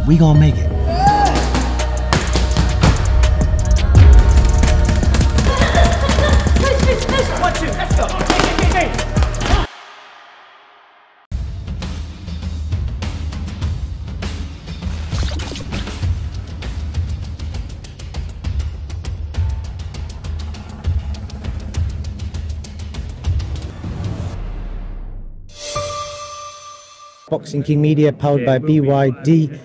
We gonna make it. Boxing King Media, powered by BYD.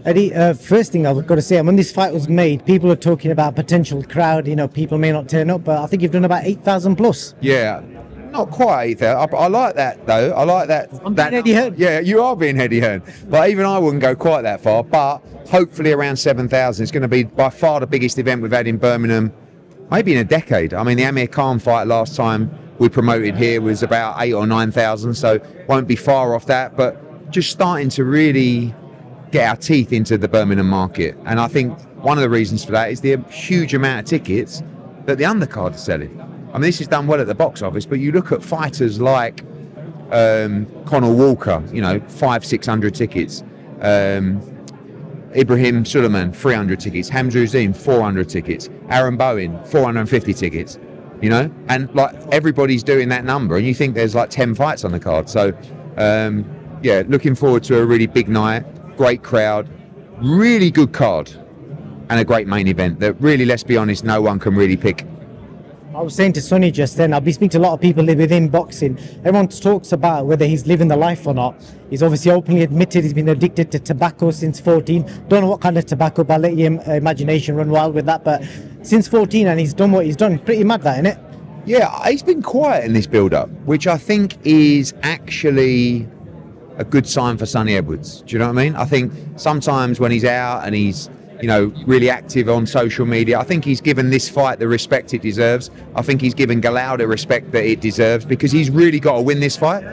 Eddie, first thing I've got to say, when this fight was made, people are talking about potential crowd. You know, people may not turn up, but I think you've done about 8,000 plus. Yeah, not quite 8,000. I like that though. I like that. I'm being Eddie Hearn. Yeah, you are being Eddie Hearn. But even I wouldn't go quite that far. But hopefully around 7,000. It's going to be by far the biggest event we've had in Birmingham, maybe in a decade. I mean, the Amir Khan fight last time we promoted here was about 8,000 or 9,000, so won't be far off that. But just starting to really get our teeth into the Birmingham market, and I think one of the reasons for that is the huge amount of tickets that the undercard is selling. I mean, this is done well at the box office, but you look at fighters like Conor Walker, you know, 500-600 tickets, Ibrahim Suleiman 300 tickets, Hamza Hussein 400 tickets, Aaron Bowen 450 tickets, you know, and like everybody's doing that number, and you think there's like 10 fights on the card. So yeah, looking forward to a really big night, great crowd, really good card, and a great main event that really, let's be honest, no one can really pick. I was saying to Sonny just then, I've been speaking to a lot of people within boxing. Everyone talks about whether he's living the life or not. He's obviously openly admitted he's been addicted to tobacco since 14. Don't know what kind of tobacco, but I'll let your imagination run wild with that. But since 14, and he's done what he's done. Pretty mad, that, isn't it? Yeah, he's been quiet in this build-up, which I think is actually a good sign for Sonny Edwards. Do you know what I mean? I think sometimes when he's out and he's, you know, really active on social media, I think he's given this fight the respect it deserves. I think he's given Galao the respect that it deserves, because he's really got to win this fight.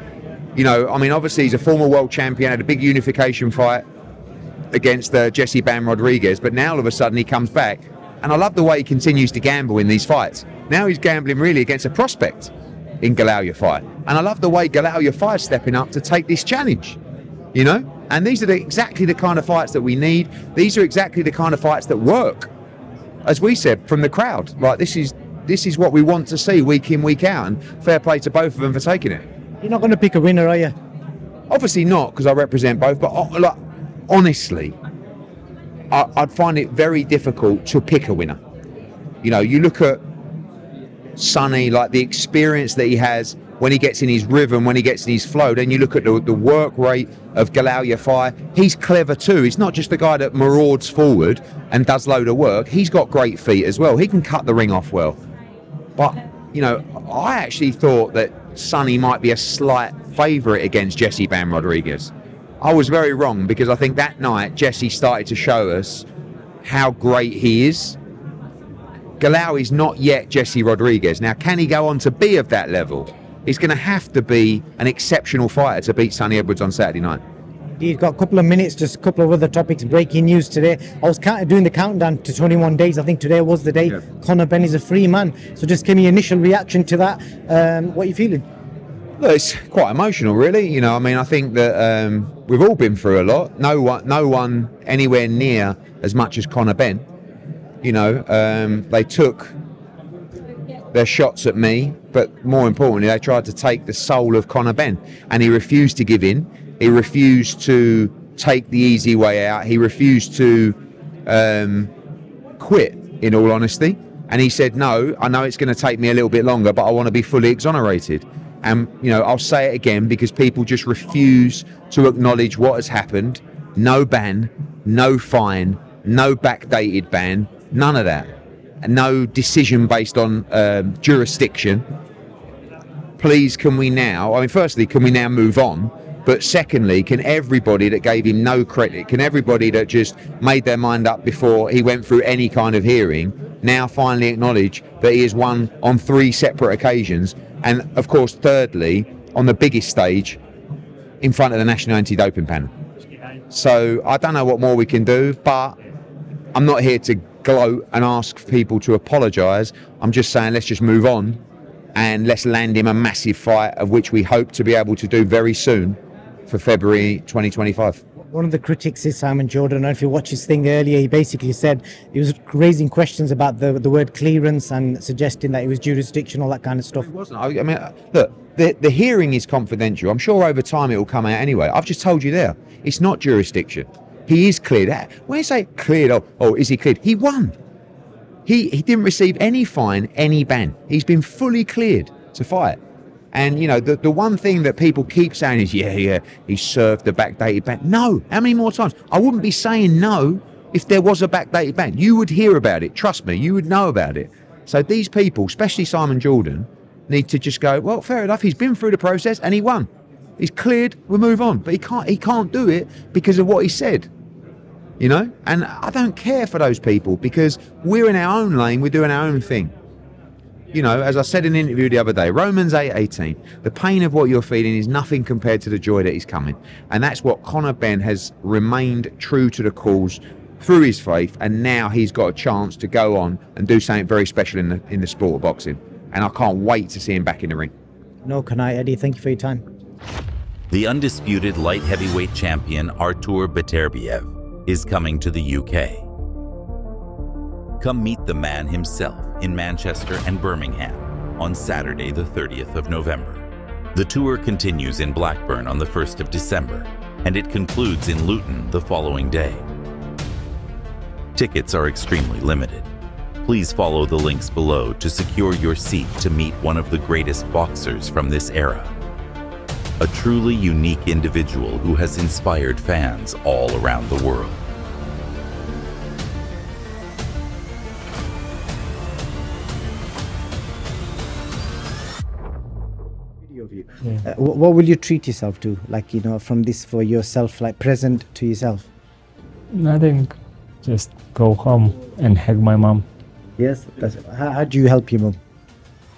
You know, I mean, obviously he's a former world champion, had a big unification fight against Jesse Ban Rodriguez, but now all of a sudden he comes back, and I love the way he continues to gamble in these fights. Now he's gambling really against a prospect in Galao Yafai, and I love the way Galao Yafai is stepping up to take this challenge, you know. And these are exactly the kind of fights that we need. These are exactly the kind of fights that work, as we said, from the crowd. Like, this is what we want to see week in, week out, and fair play to both of them for taking it. You're not going to pick a winner, are you? Obviously not, because I represent both, but like, honestly, I'd find it very difficult to pick a winner. You know, you look at Sonny, like the experience that he has when he gets in his rhythm, when he gets in his flow. Then you look at the work rate of Galao Yafai. He's clever too. He's not just the guy that marauds forward and does load of work. He's got great feet as well. He can cut the ring off well. But, you know, I actually thought that Sonny might be a slight favourite against Jesse Ban Rodriguez. I was very wrong, because I think that night Jesse started to show us how great he is. Galao is not yet Jesse Rodriguez. Now, can he go on to be of that level? He's going to have to be an exceptional fighter to beat Sonny Edwards on Saturday night. You've got a couple of minutes, just a couple of other topics. Breaking news today. I was doing the countdown to 21 days. I think today was the day. Yeah. Conor Benn is a free man. So just give me your initial reaction to that. What are you feeling? Look, it's quite emotional, really. You know, I mean, I think that we've all been through a lot. No one anywhere near as much as Conor Benn. You know, they took their shots at me, but more importantly, they tried to take the soul of Conor Benn, and he refused to give in. He refused to take the easy way out. He refused to quit, in all honesty. And he said, no, I know it's going to take me a little bit longer, but I want to be fully exonerated. And, you know, I'll say it again, because people just refuse to acknowledge what has happened. No ban, no fine, no backdated ban, none of that. No decision based on jurisdiction. Please, can we now, I mean, firstly, can we now move on? But secondly, can everybody that gave him no credit, can everybody that just made their mind up before he went through any kind of hearing, now finally acknowledge that he has won on 3 separate occasions, and of course, thirdly, on the biggest stage, in front of the National Anti-Doping Panel. So I don't know what more we can do, but I'm not here to gloat and ask people to apologise. I'm just saying, let's just move on, and let's land him a massive fight, of which we hope to be able to do very soon for February 2025. One of the critics is Simon Jordan. I don't know if you watched his thing earlier, he basically said he was raising questions about the word clearance and suggesting that it was jurisdictional, that kind of stuff. It wasn't. I mean, look, the hearing is confidential. I'm sure over time it will come out anyway. I've just told you there, it's not jurisdiction. He is cleared. When you say cleared, oh, is he cleared? He won. He didn't receive any fine, any ban. He's been fully cleared to fight. And, you know, the one thing that people keep saying is, yeah, he served the backdated ban. No. How many more times? I wouldn't be saying no if there was a backdated ban. You would hear about it. Trust me, you would know about it. So these people, especially Simon Jordan, need to just go, well, fair enough. He's been through the process and he won. He's cleared. We'll move on. But he can't do it because of what he said. You know? And I don't care for those people because we're in our own lane. We're doing our own thing. You know, as I said in an interview the other day, Romans 8:18, the pain of what you're feeling is nothing compared to the joy that is coming. And that's what Conor Benn has remained true to the cause through his faith, and now he's got a chance to go on and do something very special in the sport of boxing. And I can't wait to see him back in the ring. No, can I, Eddie? Thank you for your time. The undisputed light heavyweight champion Artur Beterbiev is coming to the UK. Come meet the man himself in Manchester and Birmingham on Saturday, the 30th of November. The tour continues in Blackburn on the 1st of December, and it concludes in Luton the following day. Tickets are extremely limited. Please follow the links below to secure your seat to meet one of the greatest boxers from this era. A truly unique individual who has inspired fans all around the world. What will you treat yourself to, like, you know, from this for yourself, like present to yourself? Nothing, just go home and hug my mom. Yes, how do you help your mom?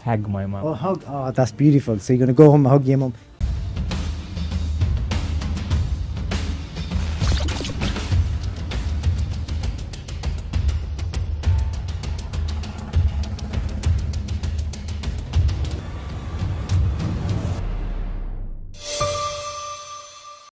Hug my mom. Oh, hug. Oh, that's beautiful. So you're gonna go home and hug your mom.